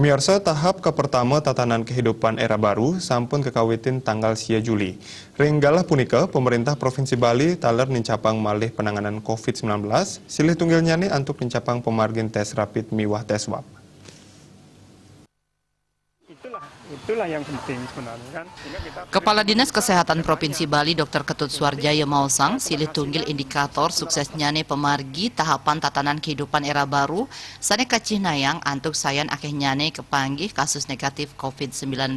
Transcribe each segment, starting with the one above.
Pemirsa, tahap pertama tatanan kehidupan era baru sampun kekawitin tanggal sia Juli. Ringgalah punika, pemerintah Provinsi Bali taler nincapang malih penanganan COVID-19, silih tunggilnya nih untuk nincapang pemargin tes rapid miwah tes swab. Itulah yang penting sebenarnya kan. Kepala Dinas Kesehatan Provinsi Bali Dr. Ketut Suarjaya Mausang silih tunggil indikator suksesnya nih pemargi tahapan tatanan kehidupan era baru sane kacih nayang antuk sayan akeh nyane kepanggih kasus negatif COVID-19.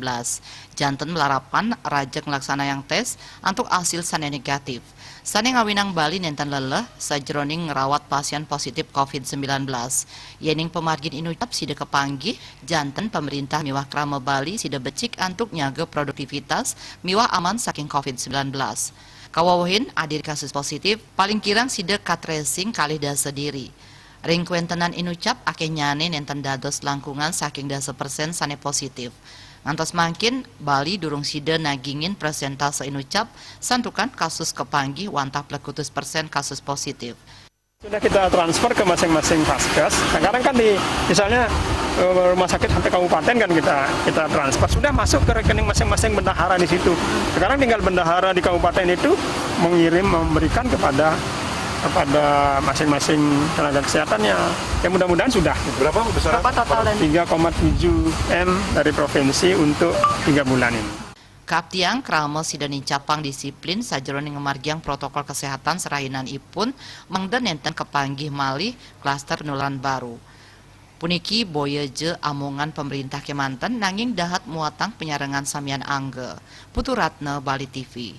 Janten melarapan rajak ngelaksana yang tes antuk hasil sane negatif. Sane ngawinang Bali nenten leleh sajroning ngerawat pasien positif COVID-19. Yening pemargin inucap sida kepanggih janten pemerintah miwah krama Bali sida becik antuk nyaga produktivitas miwah aman saking COVID-19. Kawawahin adir kasus positif paling kirang sida tracing kalih dasa diri. Ring kuentenan inucap akeh nyane nenten dados langkungan saking dasa persen sane positif. Ngantos mangkin Bali durung sida nagingin persentase inucap santukan kasus kepanggih wantah plekutus persen kasus positif. Sudah kita transfer ke masing-masing vaskes. Sekarang kan misalnya rumah sakit sampai kabupaten kan kita transfer, sudah masuk ke rekening masing-masing bendahara di situ. Sekarang tinggal bendahara di kabupaten itu memberikan kepada masing-masing tenaga kesehatannya. Ya mudah-mudahan sudah. Berapa besar? Berapa total? 3,7 M dari provinsi untuk 3 bulan ini. Kaptiang krama sida nincapang disiplin sajroning ngemargiang protokol kesehatan serahinan ipun mangden nenten kepanggih malih klaster penularan baru. Puniki boyeje amongan pemerintah Kemanten nanging dahat muatang penyarengan samian angge. Putu Ratna, Bali TV.